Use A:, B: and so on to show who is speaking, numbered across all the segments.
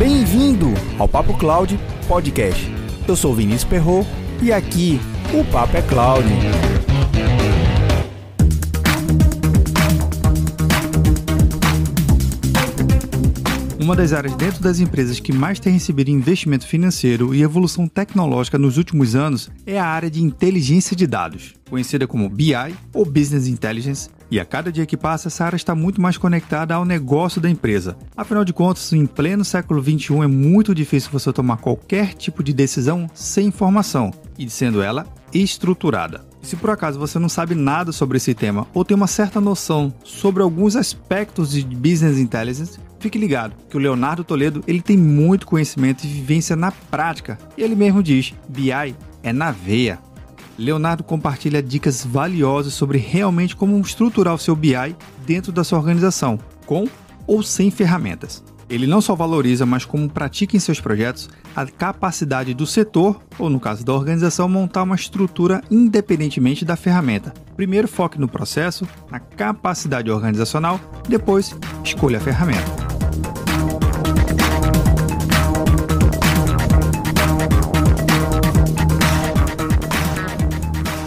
A: Bem-vindo ao Papo Cloud Podcast. Eu sou Vinícius Perro e aqui o Papo é Cloud. Uma das áreas dentro das empresas que mais tem recebido investimento financeiro e evolução tecnológica nos últimos anos é a área de inteligência de dados, conhecida como BI ou Business Intelligence, e a cada dia que passa essa área está muito mais conectada ao negócio da empresa. Afinal de contas, em pleno século XXI é muito difícil você tomar qualquer tipo de decisão sem informação, e sendo ela estruturada. E se por acaso você não sabe nada sobre esse tema ou tem uma certa noção sobre alguns aspectos de Business Intelligence, fique ligado que o Leonardo Toledo ele tem muito conhecimento e vivência na prática. E ele mesmo diz, BI é na veia. Leonardo compartilha dicas valiosas sobre realmente como estruturar o seu BI dentro da sua organização, com ou sem ferramentas. Ele não só valoriza, mas como pratica em seus projetos a capacidade do setor, ou no caso da organização, montar uma estrutura independentemente da ferramenta. Primeiro foque no processo, na capacidade organizacional, depois escolha a ferramenta.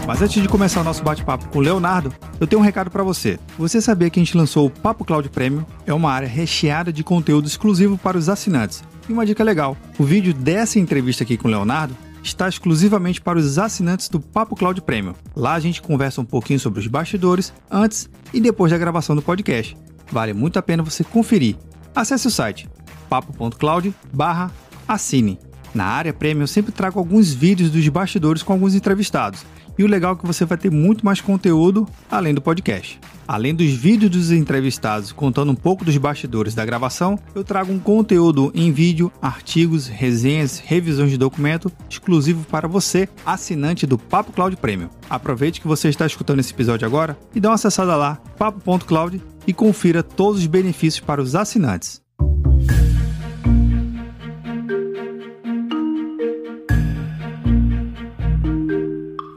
A: Mas antes de começar o nosso bate-papo com o Leonardo, eu tenho um recado para você. Você sabia que a gente lançou o Papo Cloud Premium? É uma área recheada de conteúdo exclusivo para os assinantes. E uma dica legal, o vídeo dessa entrevista aqui com o Leonardo está exclusivamente para os assinantes do Papo Cloud Premium. Lá a gente conversa um pouquinho sobre os bastidores, antes e depois da gravação do podcast. Vale muito a pena você conferir. Acesse o site papo.cloud/assine. Na área Premium eu sempre trago alguns vídeos dos bastidores com alguns entrevistados. E o legal é que você vai ter muito mais conteúdo além do podcast. Além dos vídeos dos entrevistados contando um pouco dos bastidores da gravação, eu trago um conteúdo em vídeo, artigos, resenhas, revisões de documento exclusivo para você, assinante do Papo Cloud Premium. Aproveite que você está escutando esse episódio agora e dá uma acessada lá, papo.cloud, e confira todos os benefícios para os assinantes.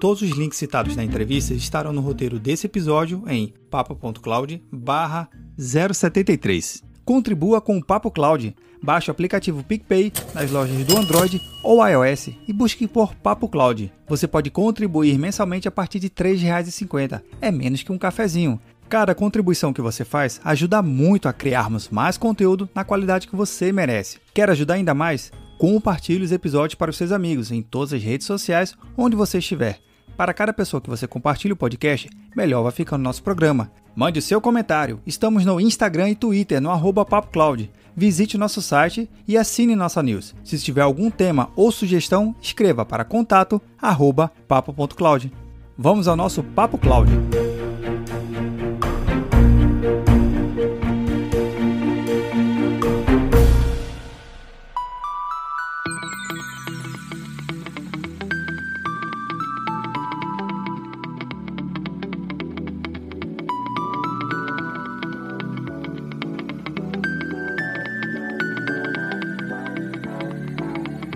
A: Todos os links citados na entrevista estarão no roteiro desse episódio em papo.cloud/073. Contribua com o Papo Cloud. Baixe o aplicativo PicPay nas lojas do Android ou iOS e busque por Papo Cloud. Você pode contribuir mensalmente a partir de R$ 3,50. É menos que um cafezinho. Cada contribuição que você faz ajuda muito a criarmos mais conteúdo na qualidade que você merece. Quer ajudar ainda mais? Compartilhe os episódios para os seus amigos em todas as redes sociais onde você estiver. Para cada pessoa que você compartilha o podcast, melhor vai ficando o nosso programa. Mande o seu comentário. Estamos no Instagram e Twitter, no @PapoCloud. Visite o nosso site e assine nossa news. Se tiver algum tema ou sugestão, escreva para contato@papo.cloud. Vamos ao nosso Papo Cloud.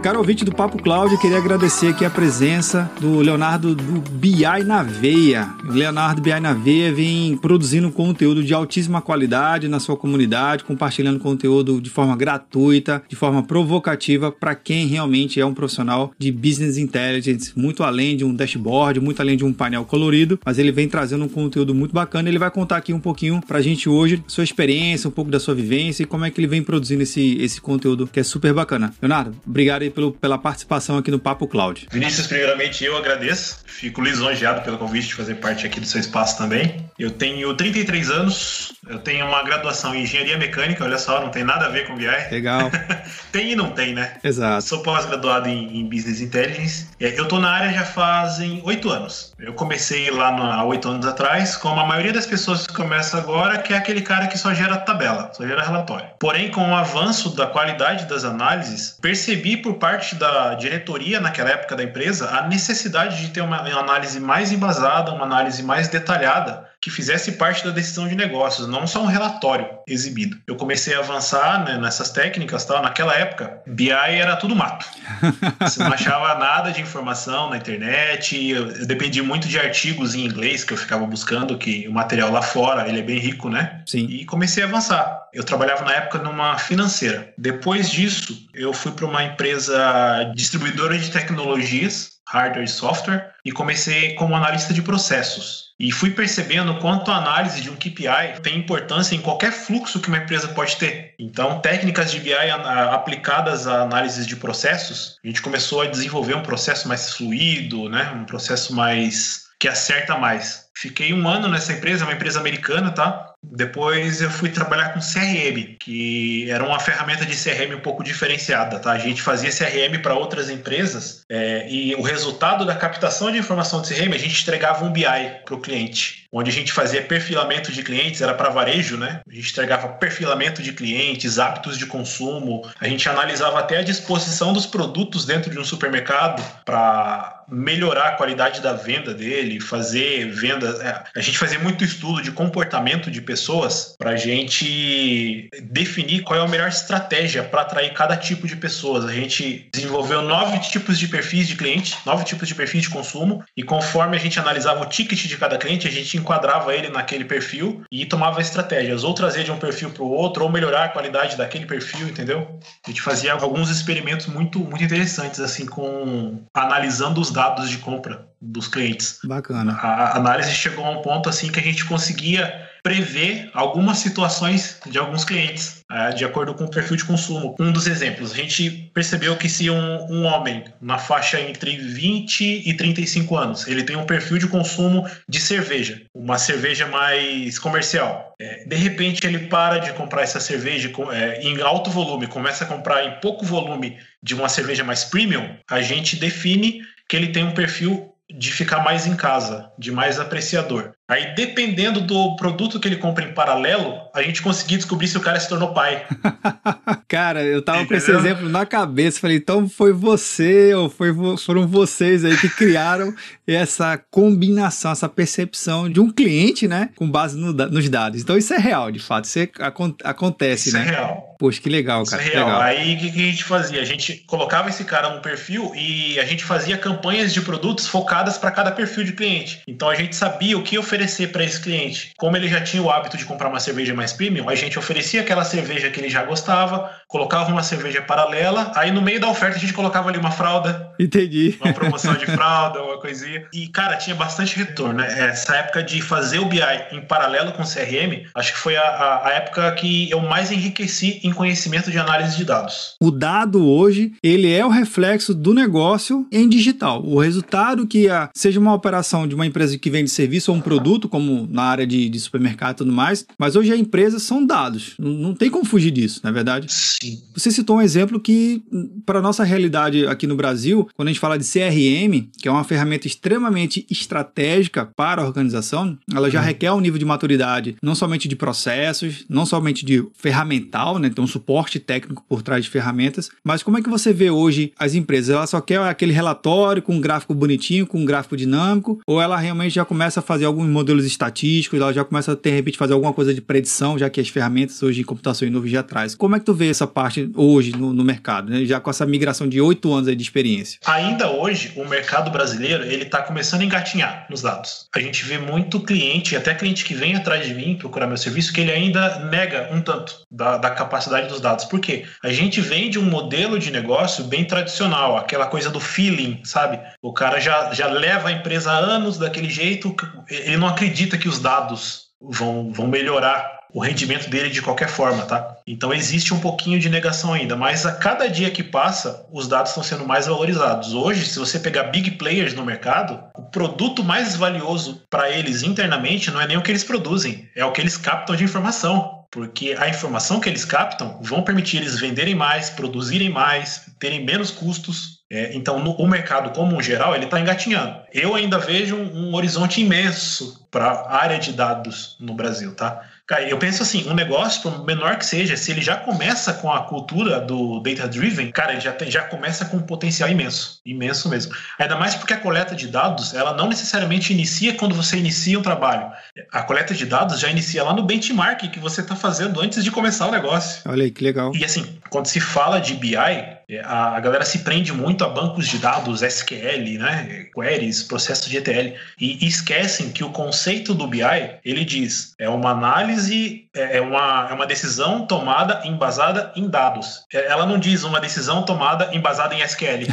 A: Caro ouvinte do Papo Cloud, eu queria agradecer aqui a presença do Leonardo do BI na Veia. O Leonardo BI na Veia vem produzindo conteúdo de altíssima qualidade na sua comunidade, compartilhando conteúdo de forma gratuita, de forma provocativa para quem realmente é um profissional de Business Intelligence, muito além de um dashboard, muito além de um painel colorido, mas ele vem trazendo um conteúdo muito bacana. Ele vai contar aqui um pouquinho para a gente hoje, sua experiência, um pouco da sua vivência e como é que ele vem produzindo esse conteúdo que é super bacana. Leonardo, obrigado aí pela participação aqui no Papo Cloud.
B: Vinícius, primeiramente eu agradeço. Fico lisonjeado pelo convite de fazer parte aqui do seu espaço também. Eu tenho 33 anos, eu tenho uma graduação em engenharia mecânica, olha só, não tem nada a ver com BI.
A: Legal.
B: Tem e não tem, né?
A: Exato.
B: Sou pós-graduado em Business Intelligence. Eu tô na área já fazem 8 anos. Eu comecei lá há 8 anos atrás, como a maioria das pessoas que começa agora, que é aquele cara que só gera tabela, só gera relatório. Porém, com o avanço da qualidade das análises, percebi por parte da diretoria naquela época da empresa a necessidade de ter uma análise mais embasada, uma análise mais detalhada que fizesse parte da decisão de negócios, não só um relatório exibido. Eu comecei a avançar, né, nessas técnicas, tal. Naquela época, BI era tudo mato. Você não achava nada de informação na internet. Eu dependi muito de artigos em inglês que eu ficava buscando, que o material lá fora, ele é bem rico, né?
A: Sim.
B: E comecei a avançar. Eu trabalhava na época numa financeira. Depois disso, eu fui para uma empresa distribuidora de tecnologias, hardware e software, e comecei como analista de processos. E fui percebendo quanto a análise de um KPI tem importância em qualquer fluxo que uma empresa pode ter. Então, técnicas de BI aplicadas a análises de processos, a gente começou a desenvolver um processo mais fluido, né? Um processo mais que acerta mais. Fiquei 1 ano nessa empresa, uma empresa americana, tá? Depois eu fui trabalhar com CRM, que era uma ferramenta de CRM um pouco diferenciada, tá? A gente fazia CRM para outras empresas e o resultado da captação de informação de CRM, a gente entregava um BI para o cliente, onde a gente fazia perfilamento de clientes, era para varejo, né? A gente entregava perfilamento de clientes, hábitos de consumo, a gente analisava até a disposição dos produtos dentro de um supermercado para melhorar a qualidade da venda dele, fazer venda. A gente fazia muito estudo de comportamento de pessoas para a gente definir qual é a melhor estratégia para atrair cada tipo de pessoas. A gente desenvolveu 9 tipos de perfis de cliente, 9 tipos de perfis de consumo, e conforme a gente analisava o ticket de cada cliente, a gente enquadrava ele naquele perfil e tomava estratégias, ou trazer de um perfil para o outro, ou melhorar a qualidade daquele perfil, entendeu? A gente fazia alguns experimentos muito, muito interessantes, assim, analisando os dados de compra dos clientes.
A: Bacana.
B: A análise chegou a um ponto assim que a gente conseguia prever algumas situações de alguns clientes, de acordo com o perfil de consumo. Um dos exemplos, a gente percebeu que se um homem na faixa entre 20 e 35 anos, ele tem um perfil de consumo de cerveja, uma cerveja mais comercial. De repente ele para de comprar essa cerveja em alto volume, começa a comprar em pouco volume de uma cerveja mais premium, a gente define que ele tem um perfil de ficar mais em casa, de mais apreciador. Aí, dependendo do produto que ele compra em paralelo, a gente conseguia descobrir se o cara se tornou pai.
A: Cara, eu tava com esse exemplo na cabeça. Falei, então foi você ou foram vocês aí que criaram essa combinação, essa percepção de um cliente, né? Com base nos dados. Então isso é real, de fato. Isso acontece,
B: isso,
A: né?
B: Isso é real.
A: Poxa, que legal, cara.
B: Isso é real.
A: Legal.
B: Aí, o que a gente fazia? A gente colocava esse cara no perfil e a gente fazia campanhas de produtos focadas para cada perfil de cliente. Então, a gente sabia o que oferecer para esse cliente. Como ele já tinha o hábito de comprar uma cerveja mais premium, a gente oferecia aquela cerveja que ele já gostava, colocava uma cerveja paralela, aí no meio da oferta a gente colocava ali uma fralda.
A: Entendi.
B: Uma promoção de fralda, uma coisinha. E, cara, tinha bastante retorno, né? Essa época de fazer o BI em paralelo com o CRM, acho que foi a época que eu mais enriqueci em conhecimento de análise de dados.
A: O dado hoje, ele é o reflexo do negócio em digital. O resultado que seja uma operação de uma empresa que vende serviço ou um produto, como na área de supermercado e tudo mais, mas hoje a empresa são dados. Não tem como fugir disso, não é verdade?
B: Sim.
A: Você citou um exemplo que, para a nossa realidade aqui no Brasil, quando a gente fala de CRM, que é uma ferramenta extremamente estratégica para a organização, ela já requer um nível de maturidade, não somente de processos, não somente de ferramental, né? Tem um suporte técnico por trás de ferramentas, mas como é que você vê hoje as empresas? Ela só quer aquele relatório com um gráfico bonitinho, com um gráfico dinâmico, ou ela realmente já começa a fazer alguns modelos estatísticos, ela já começa a, de repente, fazer alguma coisa de predição, já que as ferramentas hoje em computação em nuvem já traz. Como é que tu vê essa parte hoje no mercado, né? Já com essa migração de 8 anos aí de experiência?
B: Ainda hoje, o mercado brasileiro, ele está começando a engatinhar nos dados. A gente vê muito cliente, até cliente que vem atrás de mim procurar meu serviço, que ele ainda nega um tanto da capacidade dos dados. Por quê? A gente vem de um modelo de negócio bem tradicional, aquela coisa do feeling, sabe? O cara já leva a empresa há anos daquele jeito, ele não acredita que os dados vão melhorar o rendimento dele de qualquer forma, tá? Então existe um pouquinho de negação ainda, mas a cada dia que passa, os dados estão sendo mais valorizados. Hoje, se você pegar big players no mercado, o produto mais valioso para eles internamente não é nem o que eles produzem, é o que eles captam de informação. Porque a informação que eles captam vão permitir eles venderem mais, produzirem mais, terem menos custos. Então, o mercado como um geral, ele está engatinhando. Eu ainda vejo um horizonte imenso para a área de dados no Brasil, tá? Cara, eu penso assim, um negócio, por menor que seja, se ele já começa com a cultura do data-driven, cara, ele já começa com um potencial imenso. Imenso mesmo. Ainda mais porque a coleta de dados, ela não necessariamente inicia quando você inicia um trabalho. A coleta de dados já inicia lá no benchmark que você está fazendo antes de começar o negócio.
A: Olha aí, que legal.
B: E assim, quando se fala de BI, a galera se prende muito a bancos de dados, SQL, né? Queries, processo de ETL, e esquecem que o conceito do BI, ele diz, é uma análise, é uma decisão tomada embasada em dados. Ela não diz uma decisão tomada embasada em SQL.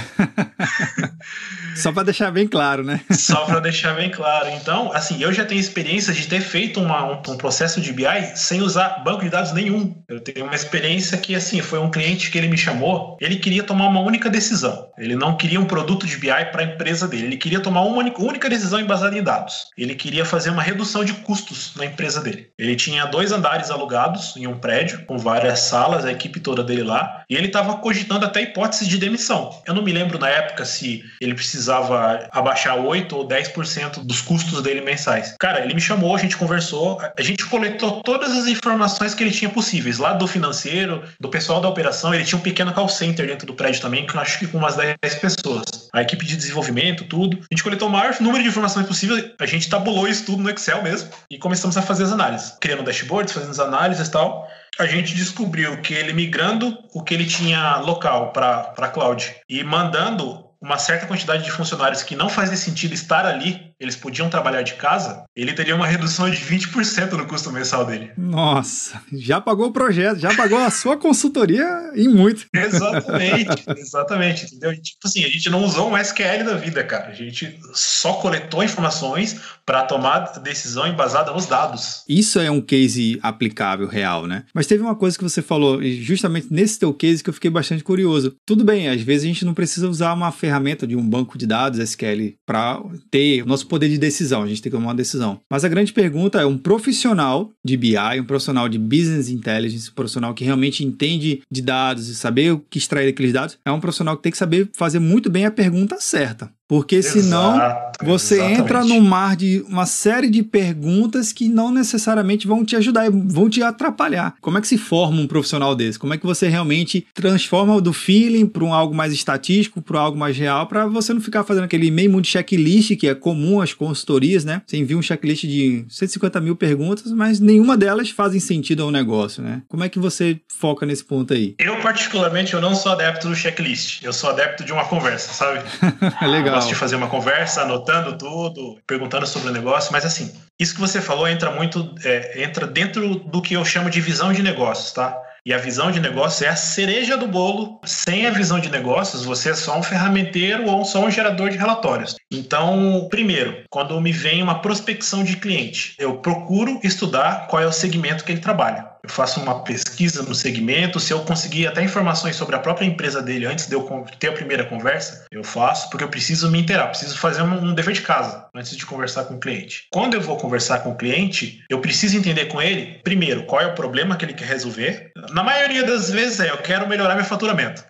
A: Só para deixar bem claro, né?
B: Só para deixar bem claro. Então, assim, eu já tenho experiência de ter feito um processo de BI sem usar banco de dados nenhum. Eu tenho uma experiência que, assim, foi um cliente que ele me chamou, ele queria tomar uma única decisão. Ele não queria um produto de BI para a empresa dele. Ele queria tomar uma única decisão embasada em dados. Ele queria fazer uma redução de custos na empresa dele. Ele tinha 2 andares alugados em um prédio, com várias salas, a equipe toda dele lá, e ele estava cogitando até hipótese de demissão. Eu não me lembro na época se ele precisava abaixar 8% ou 10% dos custos dele mensais. Cara, ele me chamou, a gente conversou, a gente coletou todas as informações que ele tinha possíveis, lá do financeiro, do pessoal da operação. Ele tinha um pequeno call center dentro do prédio também, que eu acho que com umas 10 pessoas. A equipe de desenvolvimento, tudo. A gente coletou o maior número de informações possível, a gente tabulou isso tudo no Excel mesmo e começamos a fazer as análises, criando dashboards, fazendo as análises e tal. A gente descobriu que ele migrando o que ele tinha local para cloud e mandando uma certa quantidade de funcionários que não fazia sentido estar ali, eles podiam trabalhar de casa, ele teria uma redução de 20% no custo mensal dele.
A: Nossa, já pagou o projeto, já pagou a sua consultoria e muito.
B: Exatamente, entendeu? E, tipo assim, a gente não usou um SQL da vida, cara. A gente só coletou informações para tomar decisão embasada nos dados.
A: Isso é um case aplicável, real, né? Mas teve uma coisa que você falou, justamente nesse teu case, que eu fiquei bastante curioso. Tudo bem, às vezes a gente não precisa usar uma ferramenta de um banco de dados SQL para ter o nosso poder de decisão, a gente tem que tomar uma decisão. Mas a grande pergunta é, um profissional de BI, um profissional de Business Intelligence, um profissional que realmente entende de dados e saber o que extrair daqueles dados, é um profissional que tem que saber fazer muito bem a pergunta certa. Porque senão você entra num mar de uma série de perguntas que não necessariamente vão te ajudar, vão te atrapalhar. Como é que se forma um profissional desse? Como é que você realmente transforma do feeling para algo mais estatístico, para algo mais real, para você não ficar fazendo aquele meio mundo de checklist que é comum às consultorias, né? Você envia um checklist de 150 mil perguntas, mas nenhuma delas fazem sentido ao negócio, né? Como é que você foca nesse ponto aí?
B: Eu, particularmente, eu não sou adepto do checklist. Eu sou adepto de uma conversa, sabe?
A: Legal.
B: Eu gosto de fazer uma conversa, anotando tudo, perguntando sobre o negócio, mas assim, isso que você falou entra dentro do que eu chamo de visão de negócios, tá? E a visão de negócio é a cereja do bolo. Sem a visão de negócios, você é só um ferramenteiro ou só um gerador de relatórios. Então, primeiro, quando me vem uma prospecção de cliente, eu procuro estudar qual é o segmento que ele trabalha. Eu faço uma pesquisa no segmento, se eu conseguir até informações sobre a própria empresa dele antes de eu ter a primeira conversa, eu faço, porque eu preciso me inteirar, preciso fazer um dever de casa antes de conversar com o cliente. Quando eu vou conversar com o cliente, eu preciso entender com ele, primeiro, qual é o problema que ele quer resolver. Na maioria das vezes eu quero melhorar meu faturamento.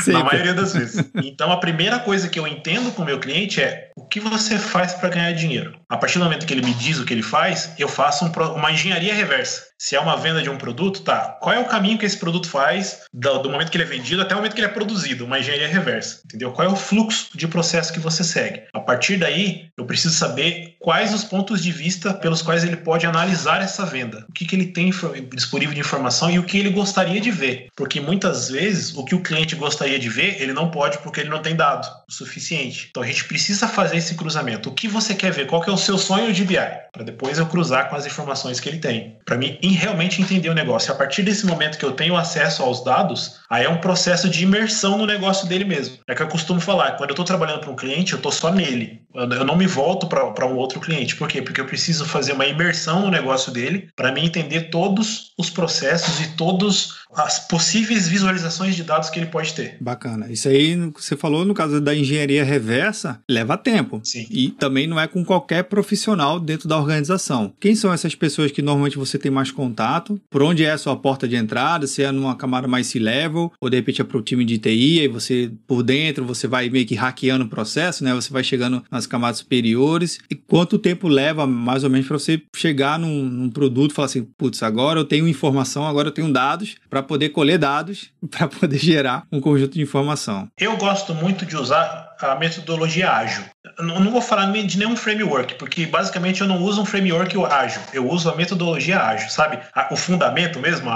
B: Na maioria das vezes. Então, a primeira coisa que eu entendo com o meu cliente é o que você faz para ganhar dinheiro. A partir do momento que ele me diz o que ele faz, eu faço uma engenharia reversa. Se é uma venda de um produto, tá? Qual é o caminho que esse produto faz do momento que ele é vendido até o momento que ele é produzido? Uma engenharia reversa, entendeu? Qual é o fluxo de processo que você segue? A partir daí, eu preciso saber quais os pontos de vista pelos quais ele pode analisar essa venda. O que ele tem disponível de informação e o que ele gostaria de ver. Porque muitas vezes, o que o cliente gostaria de ver, ele não pode porque ele não tem dado o suficiente. Então, a gente precisa fazer esse cruzamento. O que você quer ver? Qual que é o seu sonho de BI? Para depois eu cruzar com as informações que ele tem. Para mim, realmente entender o negócio. A partir desse momento que eu tenho acesso aos dados, aí é um processo de imersão no negócio dele mesmo. É que eu costumo falar, quando eu estou trabalhando para um cliente, eu estou só nele. Eu não me volto para um outro cliente. Por quê? Porque eu preciso fazer uma imersão no negócio dele para mim entender todos os processos e todas as possíveis visualizações de dados que ele pode ter.
A: Bacana. Isso aí, você falou, no caso da engenharia reversa, leva tempo.
B: Sim.
A: E também não é com qualquer profissional dentro da organização. Quem são essas pessoas que normalmente você tem mais contato, por onde é a sua porta de entrada, se é numa camada mais C-level, ou de repente é para o time de TI, aí você, por dentro, você vai meio que hackeando o processo, né? Você vai chegando nas camadas superiores, e quanto tempo leva, mais ou menos, para você chegar num produto e falar assim, putz, agora eu tenho informação, agora eu tenho dados, para poder colher dados, para poder gerar um conjunto de informação.
B: Eu gosto muito de usar a metodologia ágil. Não vou falar de nenhum framework, porque basicamente eu não uso um framework ágil, eu uso a metodologia ágil, sabe? O fundamento mesmo,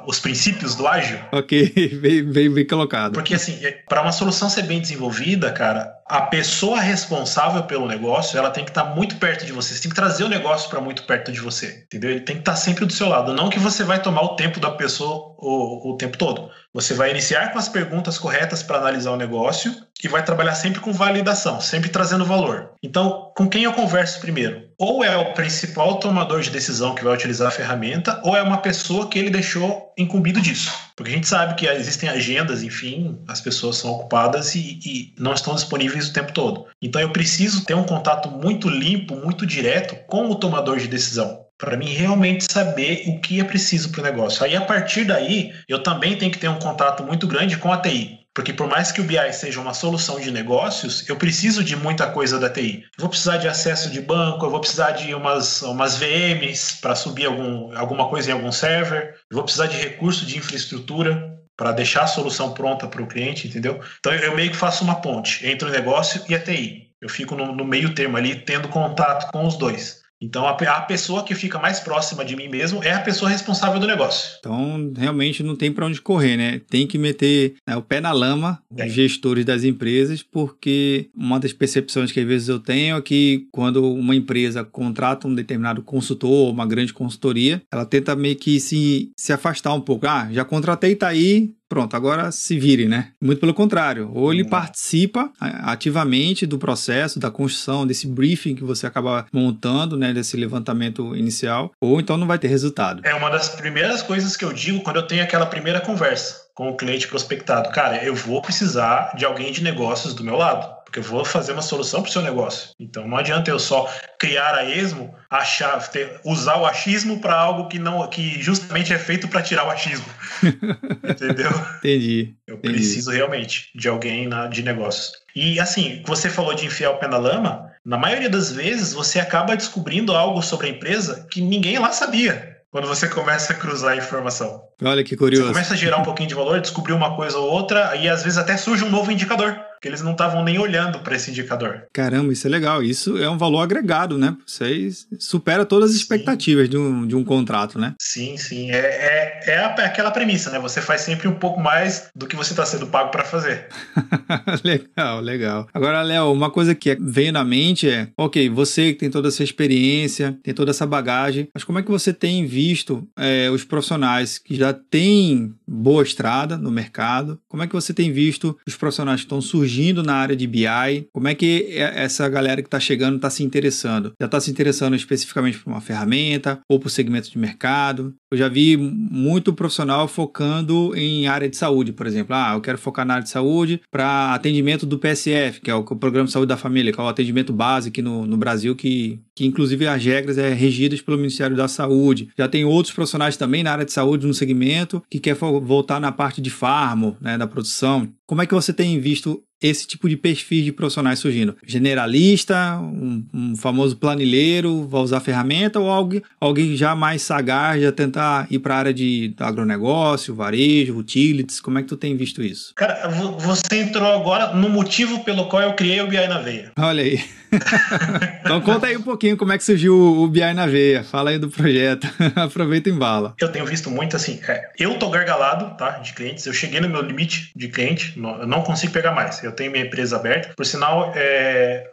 B: os princípios do ágil.
A: Ok, bem colocado.
B: Porque assim, para uma solução ser bem desenvolvida, cara, a pessoa responsável pelo negócio, ela tem que estar muito perto de você. Você tem que trazer o negócio para muito perto de você, entendeu? Ele tem que estar sempre do seu lado. Não que você vai tomar o tempo da pessoa o tempo todo. Você vai iniciar com as perguntas corretas para analisar o negócio e vai trabalhar sempre com validação, sempre trazendo valor. Então, com quem eu converso primeiro? Ou é o principal tomador de decisão que vai utilizar a ferramenta, ou é uma pessoa que ele deixou incumbido disso. Porque a gente sabe que existem agendas, enfim, as pessoas são ocupadas e não estão disponíveis o tempo todo. Então eu preciso ter um contato muito limpo, muito direto com o tomador de decisão, para mim realmente saber o que é preciso para o negócio. Aí, a partir daí, eu também tenho que ter um contato muito grande com a TI. Porque por mais que o BI seja uma solução de negócios, eu preciso de muita coisa da TI. Eu vou precisar de acesso de banco, eu vou precisar de umas VMs para subir alguma coisa em algum server, eu vou precisar de recurso de infraestrutura para deixar a solução pronta para o cliente, entendeu? Então eu meio que faço uma ponte entre o negócio e a TI. Eu fico no meio termo ali, tendo contato com os dois. Então, a pessoa que fica mais próxima de mim mesmo é a pessoa responsável do negócio.
A: Então, realmente não tem para onde correr, né? Tem que meter, né, o pé na lama, os gestores das empresas, porque uma das percepções que às vezes eu tenho é que quando uma empresa contrata um determinado consultor, uma grande consultoria, ela tenta meio que se afastar um pouco. Ah, já contratei, tá aí, pronto, agora se vire, né? Muito pelo contrário. Ou ele participa ativamente do processo, da construção, desse briefing que você acaba montando, né? Desse levantamento inicial, ou então não vai ter resultado.
B: É uma das primeiras coisas que eu digo quando eu tenho aquela primeira conversa com o cliente prospectado. Cara, eu vou precisar de alguém de negócios do meu lado, porque eu vou fazer uma solução para o seu negócio. Então não adianta eu só criar a esmo, usar o achismo para algo que justamente é feito para tirar o achismo. Entendeu?
A: Entendi.
B: Eu preciso realmente de alguém de negócios. E assim, você falou de enfiar o pé na lama, na maioria das vezes você acaba descobrindo algo sobre a empresa que ninguém lá sabia. Quando você começa a cruzar a informação.
A: Olha que curioso.
B: Você começa a gerar um pouquinho de valor, descobrir uma coisa ou outra, e às vezes até surge um novo indicador, porque eles não estavam nem olhando para esse indicador.
A: Caramba, isso é legal. Isso é um valor agregado, né? Você supera todas as expectativas de um contrato, né?
B: Sim. É aquela premissa, né? Você faz sempre um pouco mais do que você está sendo pago para fazer.
A: Legal. Agora, Léo, uma coisa que veio na mente é, ok, você que tem toda essa experiência, tem toda essa bagagem, mas como é que você tem visto os profissionais que já têm boa estrada no mercado? Como é que você tem visto os profissionais que estão surgindo na área de BI? Como é que essa galera que está chegando está se interessando? Já está se interessando especificamente por uma ferramenta ou por segmento de mercado? Eu já vi muito profissional focando em área de saúde, por exemplo. Eu quero focar na área de saúde para atendimento do PSF, que é o Programa de Saúde da Família, que é o atendimento básico aqui no Brasil, que inclusive as regras regidas pelo Ministério da Saúde. Já tem outros profissionais também na área de saúde, no segmento, que quer voltar na parte de farmo, né, da produção. Como é que você tem visto esse tipo de perfil de profissionais surgindo? Generalista, um famoso planilheiro, vai usar ferramenta, ou alguém já mais sagaz, já tentar ir para a área de agronegócio, varejo, utilities? Como é que tu tem visto isso?
B: Cara, você entrou agora no motivo pelo qual eu criei o BI na Veia.
A: Olha aí. Então conta aí um pouquinho como é que surgiu o BI na Veia. Fala aí do projeto. Aproveita e embala.
B: Eu tenho visto muito assim, eu tô gargalado, tá, de clientes. Eu cheguei no meu limite de cliente, eu não consigo pegar mais. Eu tenho minha empresa aberta. Por sinal,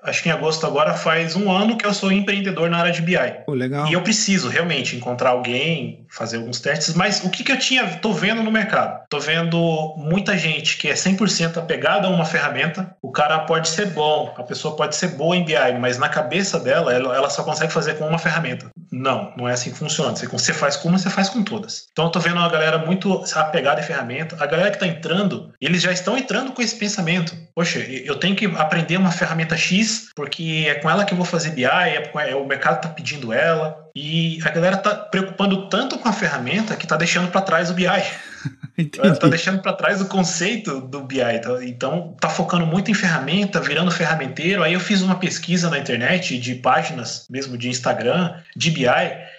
B: acho que em agosto agora faz 1 ano que eu sou empreendedor na área de BI.
A: Pô, legal.
B: E eu preciso realmente encontrar alguém, fazer alguns testes, mas o que eu tô vendo no mercado? Tô vendo muita gente que é 100% apegada a uma ferramenta. O cara pode ser bom, a pessoa pode ser boa em BI, mas na cabeça dela, ela só consegue fazer com uma ferramenta. Não é assim que funciona. Você faz com uma, você faz com todas. Então eu tô vendo uma galera muito apegada em ferramenta. A galera que tá entrando, eles já estão entrando com esse pensamento. Poxa, eu tenho que aprender uma ferramenta X, porque é com ela que eu vou fazer BI, o mercado tá pedindo ela. E a galera tá preocupando tanto com a ferramenta que tá deixando para trás o BI. Tá deixando para trás o conceito do BI. Então tá focando muito em ferramenta, virando ferramenteiro. Aí eu fiz uma pesquisa na internet de páginas, mesmo de Instagram, de BI,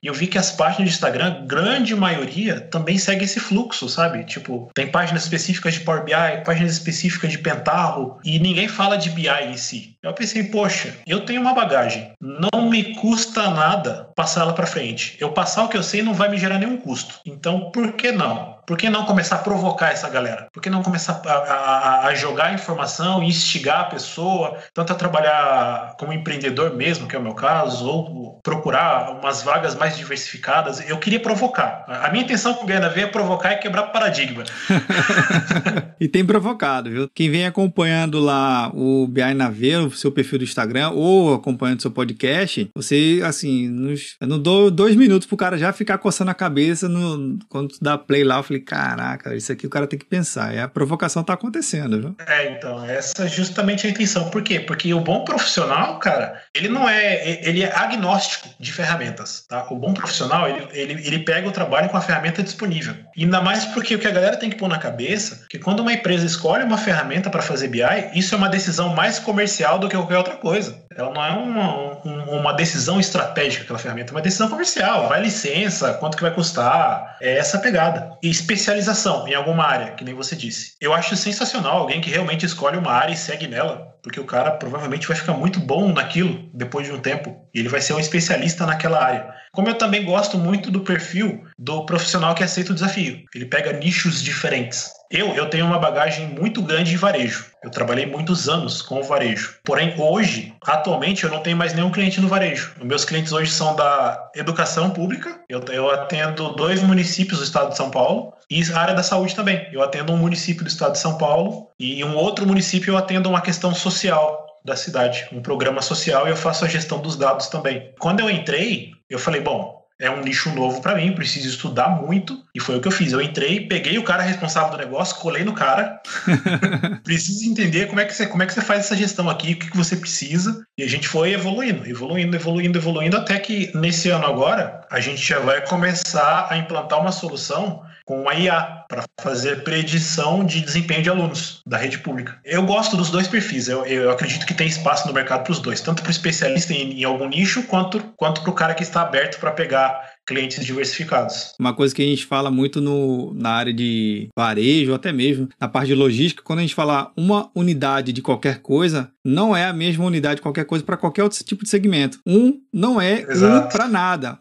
B: e eu vi que as páginas de Instagram, grande maioria, também segue esse fluxo, sabe? Tipo, tem páginas específicas de Power BI, páginas específicas de Pentaho, e ninguém fala de BI em si. Eu pensei, poxa, eu tenho uma bagagem, não me custa nada passar ela para frente. Eu passar o que eu sei não vai me gerar nenhum custo. Então, por que não? Por que não começar a provocar essa galera? Por que não começar a jogar informação e instigar a pessoa, tanto a trabalhar como empreendedor mesmo, que é o meu caso, ou procurar umas vagas mais diversificadas? Eu queria provocar. A minha intenção com o BI na Veia é provocar e quebrar paradigma.
A: E tem provocado, viu? Quem vem acompanhando lá o BI na Veia, o seu perfil do Instagram, ou acompanhando o seu podcast, você, assim, eu não dou 2 minutos pro cara já ficar coçando a cabeça quando tu dá play lá. Eu falei, caraca, isso aqui o cara tem que pensar. E a provocação tá acontecendo, viu?
B: Então, essa é justamente a intenção. Por quê? Porque o bom profissional, cara, ele é agnóstico de ferramentas, tá? O bom profissional, ele pega o trabalho com a ferramenta disponível. E ainda mais porque o que a galera tem que pôr na cabeça, que quando uma empresa escolhe uma ferramenta para fazer BI, isso é uma decisão mais comercial do que qualquer outra coisa. Ela não é uma decisão estratégica, aquela ferramenta, é uma decisão comercial. Vai licença, quanto que vai custar, é essa pegada. E especialização em alguma área, que nem você disse. Eu acho sensacional alguém que realmente escolhe uma área e segue nela, porque o cara provavelmente vai ficar muito bom naquilo depois de um tempo, e ele vai ser um especialista naquela área. Como eu também gosto muito do perfil do profissional que aceita o desafio. Ele pega nichos diferentes. Eu tenho uma bagagem muito grande de varejo. Eu trabalhei muitos anos com o varejo. Porém, hoje, atualmente, eu não tenho mais nenhum cliente no varejo. Os meus clientes hoje são da educação pública. Eu atendo 2 municípios do estado de São Paulo e a área da saúde também. Eu atendo um município do estado de São Paulo e um outro município eu atendo uma questão social da cidade, um programa social, e eu faço a gestão dos dados também. Quando eu entrei, eu falei, bom, é um nicho novo para mim, preciso estudar muito, e foi o que eu fiz. Eu entrei, peguei o cara responsável do negócio, colei no cara, preciso entender como é que você faz essa gestão aqui, o que você precisa, e a gente foi evoluindo, até que nesse ano agora, a gente já vai começar a implantar uma solução com a IA para fazer predição de desempenho de alunos da rede pública. Eu gosto dos 2 perfis, eu acredito que tem espaço no mercado para os 2, tanto para o especialista em algum nicho, quanto para o cara que está aberto para pegar clientes diversificados.
A: Uma coisa que a gente fala muito na área de varejo, até mesmo na parte de logística, quando a gente fala uma unidade de qualquer coisa, não é a mesma unidade de qualquer coisa para qualquer outro tipo de segmento. Não é
B: Exato.
A: para nada.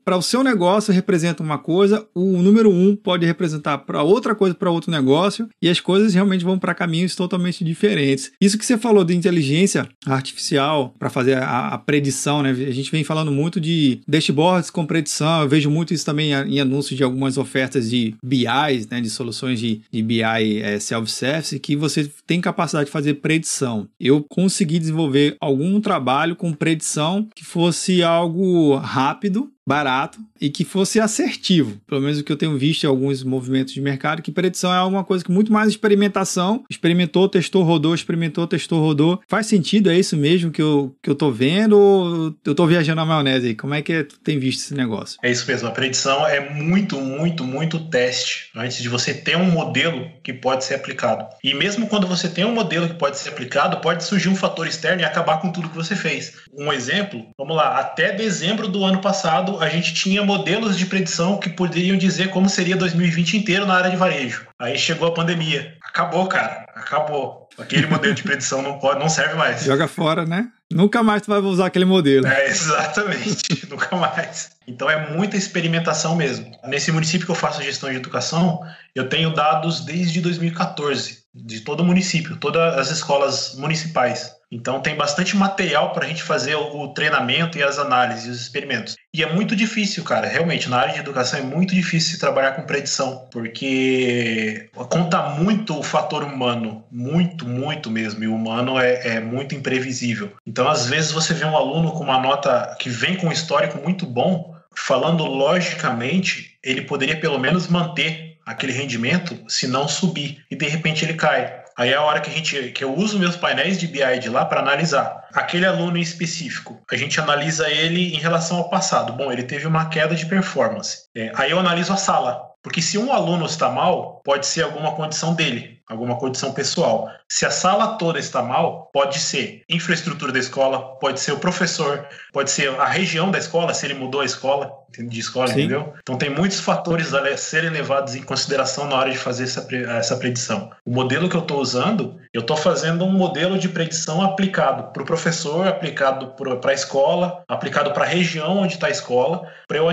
A: Para o seu negócio representa uma coisa, o número 1 pode representar para outra coisa, para outro negócio, e as coisas realmente vão para caminhos totalmente diferentes. Isso que você falou de inteligência artificial para fazer a predição, né? A gente vem falando muito de dashboards com predição. Eu vejo muito isso também em anúncios de algumas ofertas de BIs, né, de soluções de BI self-service, que você tem capacidade de fazer predição. Eu consegui desenvolver algum trabalho com predição que fosse algo rápido, barato e que fosse assertivo. Pelo menos o que eu tenho visto em alguns movimentos de mercado, que predição é alguma coisa que muito mais experimentação. Experimentou, testou, rodou, experimentou, testou, rodou. Faz sentido? É isso mesmo que eu tô vendo ou eu tô viajando na maionese aí? Como é que tu tem visto esse negócio?
B: É isso mesmo. A predição é muito teste antes de você ter um modelo que pode ser aplicado. E mesmo quando você tem um modelo que pode ser aplicado, pode surgir um fator externo e acabar com tudo que você fez. Um exemplo, vamos lá, até dezembro do ano passado, a gente tinha modelos de predição que poderiam dizer como seria 2020 inteiro na área de varejo. Aí chegou a pandemia. Acabou, cara. Acabou. Aquele modelo de predição não serve mais.
A: Joga fora, né? Nunca mais tu vai usar aquele modelo.
B: Exatamente. Nunca mais. Então é muita experimentação mesmo. Nesse município que eu faço a gestão de educação, eu tenho dados desde 2014 de todo o município, todas as escolas municipais. Então tem bastante material para a gente fazer o treinamento e as análises, os experimentos. E é muito difícil, cara, realmente, na área de educação é muito difícil trabalhar com predição, porque conta muito o fator humano, muito mesmo, e o humano é muito imprevisível. Então, às vezes, você vê um aluno com uma nota que vem com um histórico muito bom, falando logicamente, ele poderia pelo menos manter aquele rendimento, se não subir, e de repente ele cai. Aí é a hora que eu uso meus painéis de BI de lá para analisar. Aquele aluno em específico, a gente analisa ele em relação ao passado. Bom, ele teve uma queda de performance. Aí eu analiso a sala. Porque se um aluno está mal, pode ser alguma condição dele, alguma condição pessoal. Se a sala toda está mal, pode ser infraestrutura da escola, pode ser o professor, pode ser a região da escola, se ele mudou a escola, de escola, Sim. Entendeu? Então tem muitos fatores a serem levados em consideração na hora de fazer essa predição. O modelo que eu estou usando, eu estou fazendo um modelo de predição aplicado para o professor, aplicado para a escola, aplicado para a região onde está a escola, para eu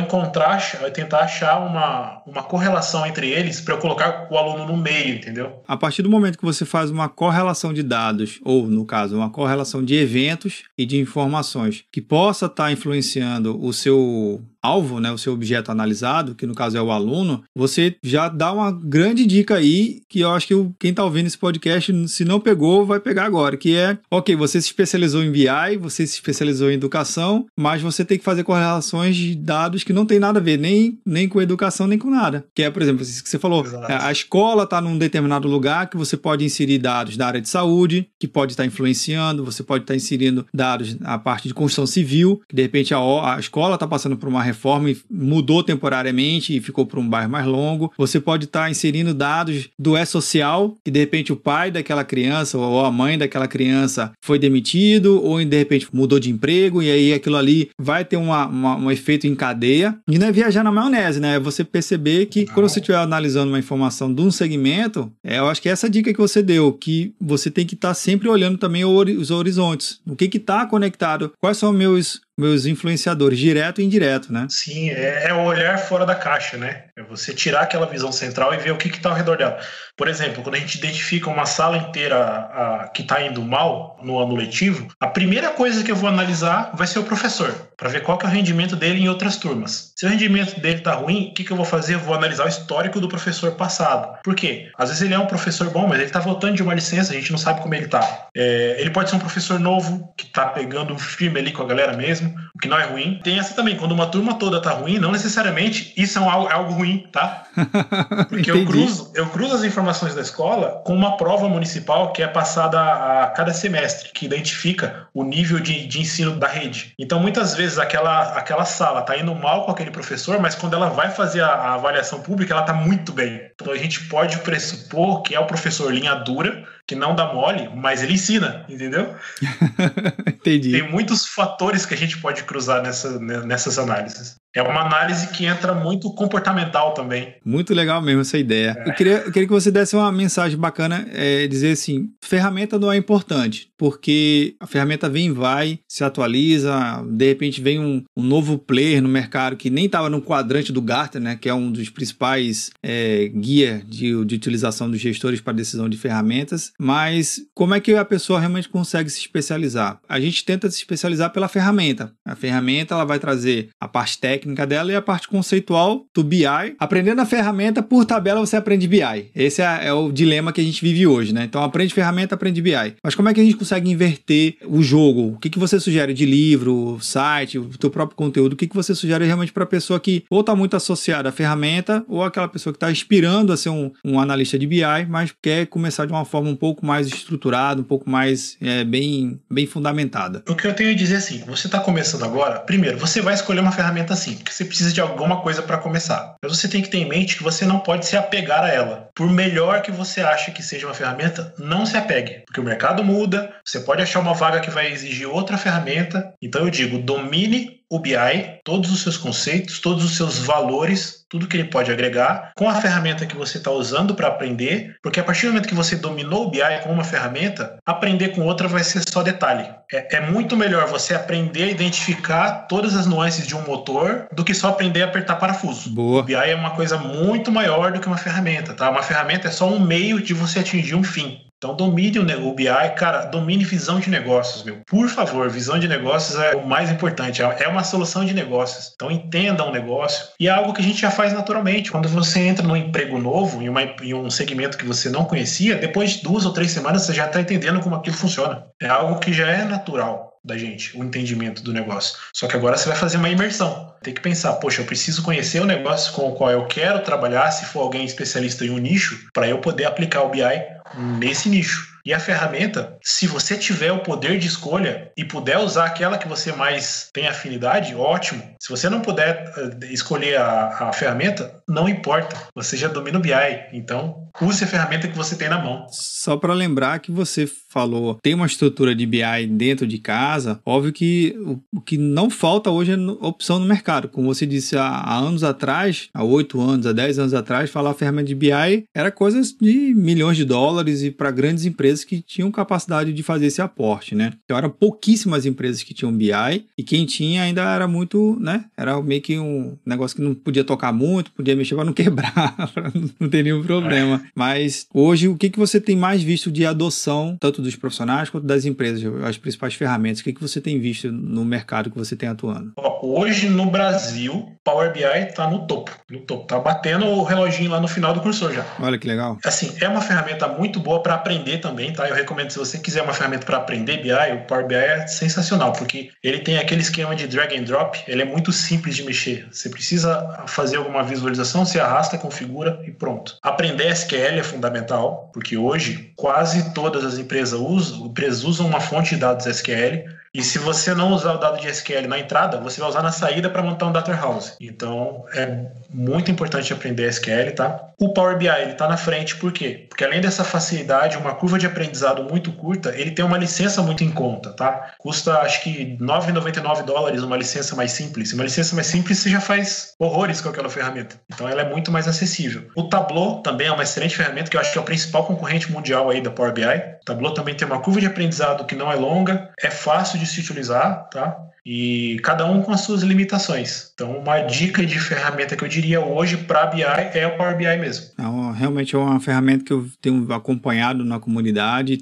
B: tentar achar uma correlação entre eles, para eu colocar o aluno no meio, entendeu?
A: A partir do momento que você faz uma correlação de dados, ou no caso, uma correlação de eventos e de informações que possa estar influenciando o seu alvo, né, o seu objeto analisado, que no caso é o aluno, você já dá uma grande dica aí, que eu acho que quem está ouvindo esse podcast, se não pegou, vai pegar agora, que é, ok, você se especializou em BI, você se especializou em educação, mas você tem que fazer correlações de dados que não tem nada a ver, nem com educação, nem com nada. Que é, por exemplo, isso que você falou, a escola está num determinado lugar que você pode inserir dados da área de saúde, que pode estar influenciando, você pode estar inserindo dados na parte de construção civil, que de repente a escola está passando por uma reforma e mudou temporariamente e ficou para um bairro mais longo. Você pode estar inserindo dados do E-Social, que de repente o pai daquela criança ou a mãe daquela criança foi demitido ou de repente mudou de emprego e aí aquilo ali vai ter um efeito em cadeia. E não é viajar na maionese, né? É você perceber que quando você estiver analisando uma informação de um segmento, eu acho que essa dica que você deu, que você tem que estar sempre olhando também os horizontes. O que está conectado? Quais são meus influenciadores, direto e indireto, né?
B: Sim, é o olhar fora da caixa, né? É você tirar aquela visão central e ver o que está ao redor dela. Por exemplo, quando a gente identifica uma sala inteira que está indo mal no ano letivo, a primeira coisa que eu vou analisar vai ser o professor, para ver qual que é o rendimento dele em outras turmas. Se o rendimento dele está ruim, o que eu vou fazer? Eu vou analisar o histórico do professor passado. Por quê? Às vezes ele é um professor bom, mas ele está voltando de uma licença, a gente não sabe como ele está. Ele pode ser um professor novo, que está pegando um firme ali com a galera mesmo, o que não é ruim. Tem essa também, quando uma turma toda tá ruim, não necessariamente isso é algo ruim, tá? Porque eu cruzo as informações da escola com uma prova municipal que é passada a cada semestre, que identifica o nível de ensino da rede. Então, muitas vezes, aquela sala tá indo mal com aquele professor, mas quando ela vai fazer a avaliação pública, ela tá muito bem. Então, a gente pode pressupor que é o professor linha dura, que não dá mole, mas ele ensina, entendeu?
A: Entendi.
B: Tem muitos fatores que a gente pode cruzar nessas análises. É uma análise que entra muito comportamental também.
A: Muito legal mesmo essa ideia. Eu queria que você desse uma mensagem bacana, dizer assim, ferramenta não é importante, porque a ferramenta vem e vai, se atualiza, de repente vem um novo player no mercado que nem estava no quadrante do Gartner, né, que é um dos principais guia de utilização dos gestores para decisão de ferramentas, mas como é que a pessoa realmente consegue se especializar? A gente tenta se especializar pela ferramenta. A ferramenta ela vai trazer a parte técnica dela e a parte conceitual do BI. Aprendendo a ferramenta, por tabela você aprende BI. Esse é o dilema que a gente vive hoje, né? Então aprende ferramenta, aprende BI. Mas como é que a gente consegue inverter o jogo? O que você sugere de livro, site, o teu próprio conteúdo? O que você sugere realmente para a pessoa que ou está muito associada à ferramenta ou aquela pessoa que está aspirando a ser um analista de BI, mas quer começar de uma forma um pouco mais estruturada, um pouco mais bem fundamentada?
B: O que eu tenho a dizer é assim, você está começando agora, primeiro, você vai escolher uma ferramenta assim, porque você precisa de alguma coisa para começar. Mas você tem que ter em mente que você não pode se apegar a ela. Por melhor que você ache que seja uma ferramenta, não se apegue, porque o mercado muda, você pode achar uma vaga que vai exigir outra ferramenta. Então eu digo, domine o BI, todos os seus conceitos, todos os seus valores, tudo que ele pode agregar com a ferramenta que você está usando para aprender, porque a partir do momento que você dominou o BI com uma ferramenta, aprender com outra vai ser só detalhe. É muito melhor você aprender a identificar todas as nuances de um motor do que só aprender a apertar parafuso.
A: Boa.
B: O BI é uma coisa muito maior do que uma ferramenta, tá? ferramenta é só um meio de você atingir um fim. Então domine o BI, cara, domine visão de negócios, meu. Por favor, visão de negócios é o mais importante, é uma solução de negócios. Então entenda um negócio e é algo que a gente já faz naturalmente. Quando você entra num emprego novo, em um segmento que você não conhecia, depois de 2 ou 3 semanas você já está entendendo como aquilo funciona. É algo que já é natural da gente, o entendimento do negócio. Só que agora você vai fazer uma imersão. Tem que pensar, poxa, eu preciso conhecer o negócio com o qual eu quero trabalhar, se for alguém especialista em um nicho, para eu poder aplicar o BI nesse nicho. E a ferramenta, se você tiver o poder de escolha e puder usar aquela que você mais tem afinidade, ótimo. Se você não puder escolher a ferramenta, não importa. Você já domina o BI. Então, use a ferramenta que você tem na mão.
A: Só para lembrar que você falou, tem uma estrutura de BI dentro de casa, óbvio que o que não falta hoje é opção no mercado. Como você disse há anos atrás, há 8 anos, há 10 anos atrás, falar a ferramenta de BI era coisas de milhões de dólares e para grandes empresas que tinham capacidade de fazer esse aporte, né? Então eram pouquíssimas empresas que tinham BI e quem tinha ainda era muito, né? Era meio que um negócio que não podia tocar muito, podia mexer para não quebrar, para não ter nenhum problema. Mas hoje, o que você tem mais visto de adoção, tanto dos profissionais quanto das empresas, as principais ferramentas? O que você tem visto no mercado que você tem atuando?
B: Hoje no Brasil, Power BI está no topo. Tá batendo o reloginho lá no final do cursor já.
A: Olha que legal.
B: Assim, é uma ferramenta muito boa para aprender também, tá? Eu recomendo, se você quiser uma ferramenta para aprender BI, o Power BI é sensacional, porque ele tem aquele esquema de drag and drop, ele é muito simples de mexer. Você precisa fazer alguma visualização, você arrasta, configura e pronto. Aprender SQL é fundamental, porque hoje quase todas as empresas usam uma fonte de dados SQL. E se você não usar o dado de SQL na entrada, você vai usar na saída para montar um data warehouse. Então, é muito importante aprender SQL, tá? O Power BI, ele tá na frente, por quê? Porque além dessa facilidade, uma curva de aprendizado muito curta, ele tem uma licença muito em conta, tá? Custa, acho que $9,99 uma licença mais simples. Uma licença mais simples, você já faz horrores com aquela ferramenta. Então, ela é muito mais acessível. O Tableau também é uma excelente ferramenta, que eu acho que é o principal concorrente mundial aí da Power BI. O Tableau também tem uma curva de aprendizado que não é longa, é fácil de se utilizar, tá? E cada um com as suas limitações. Então, uma dica de ferramenta que eu diria hoje para BI é o Power BI mesmo.
A: Realmente é uma ferramenta que eu tenho acompanhado na comunidade,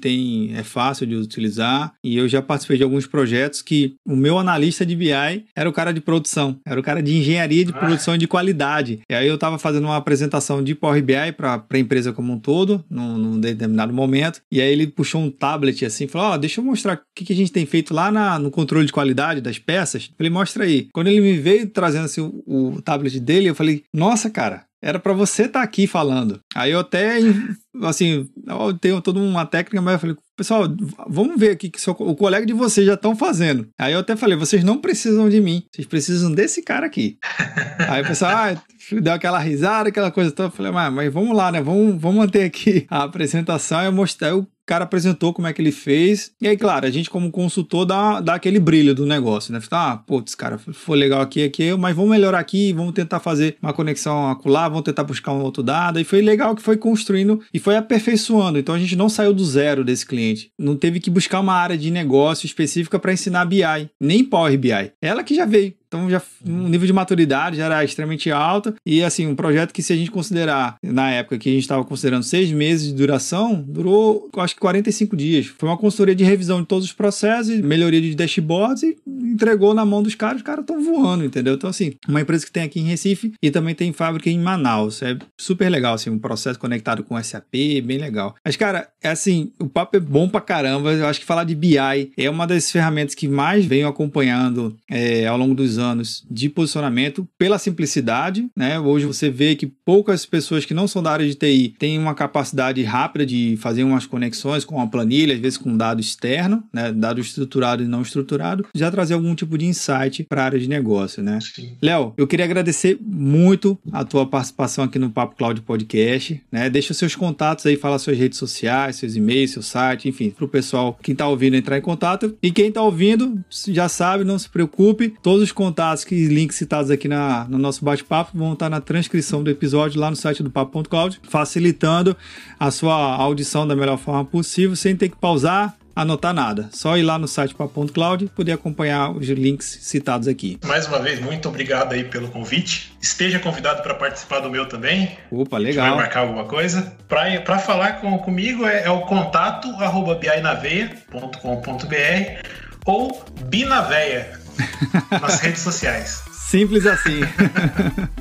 A: é fácil de utilizar, e eu já participei de alguns projetos que o meu analista de BI era o cara de produção, era o cara de engenharia de produção e de qualidade. E aí eu estava fazendo uma apresentação de Power BI para a empresa como um todo, num determinado momento, e aí ele puxou um tablet assim, falou, deixa eu mostrar o que a gente tem feito lá no controle de qualidade das peças. Eu falei, mostra aí. Quando ele me veio trazendo assim, o tablet dele, eu falei, nossa, cara, era para você estar aqui falando. Aí eu até, assim, eu tenho toda uma técnica, mas eu falei, pessoal, vamos ver aqui que o colega de vocês já estão fazendo. Aí eu até falei, vocês não precisam de mim, vocês precisam desse cara aqui. Aí o pessoal, deu aquela risada, aquela coisa toda. Eu falei, mas vamos lá, né? Vamos manter aqui a apresentação. Eu mostrei, o cara apresentou como é que ele fez. E aí, claro, a gente como consultor dá aquele brilho do negócio, né? Putz, cara, foi legal aqui, mas vamos melhorar aqui, vamos tentar fazer uma conexão acolá, vamos tentar buscar um outro dado. E foi legal que foi construindo e foi aperfeiçoando. Então a gente não saiu do zero desse cliente. Não teve que buscar uma área de negócio específica para ensinar BI, nem Power BI. Ela que já veio. Então, já um nível de maturidade já era extremamente alto. E, assim, um projeto que, se a gente considerar, na época que a gente estava considerando 6 meses de duração, durou, acho que 45 dias. Foi uma consultoria de revisão de todos os processos, melhoria de dashboards e entregou na mão dos caras. Os caras estão voando, entendeu? Então, assim, uma empresa que tem aqui em Recife e também tem fábrica em Manaus. É super legal, assim, um processo conectado com SAP, bem legal. Mas, cara, é assim, o papo é bom pra caramba. Eu acho que falar de BI é uma das ferramentas que mais venho acompanhando ao longo dos anos de posicionamento pela simplicidade, né? Hoje você vê que poucas pessoas que não são da área de TI têm uma capacidade rápida de fazer umas conexões com uma planilha, às vezes com dado externo, né? Dado estruturado e não estruturado, já trazer algum tipo de insight para a área de negócio, né? Léo, eu queria agradecer muito a tua participação aqui no Papo Cloud Podcast, né? Deixa os seus contatos aí, fala suas redes sociais, seus e-mails, seu site, enfim, para o pessoal que está ouvindo entrar em contato. E quem está ouvindo já sabe, não se preocupe, todos os contatos e links citados aqui no nosso bate-papo vão estar na transcrição do episódio lá no site do Papo.cloud, facilitando a sua audição da melhor forma possível, sem ter que pausar, anotar nada. Só ir lá no site Papo.Cloud e poder acompanhar os links citados aqui.
B: Mais uma vez, muito obrigado aí pelo convite. Esteja convidado para participar do meu também.
A: Opa, legal.
B: A gente vai marcar alguma coisa. Para falar comigo é o contato@binaveia.com.br ou Binaveia nas redes sociais.
A: Simples assim.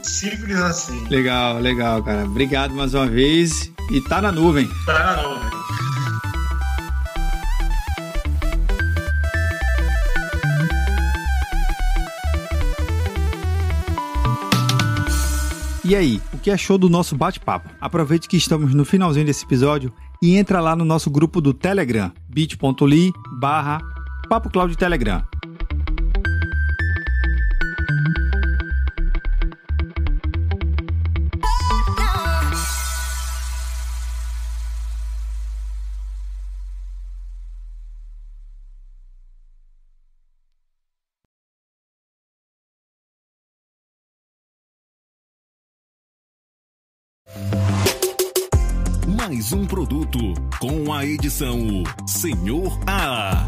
B: Simples assim.
A: Legal, legal, cara. Obrigado mais uma vez. E tá na nuvem.
B: Tá na nuvem.
A: E aí, o que achou do nosso bate-papo? Aproveite que estamos no finalzinho desse episódio e entra lá no nosso grupo do Telegram, bit.ly/Papo Cloud Telegram.
C: Mais um produto com a edição Senhor A.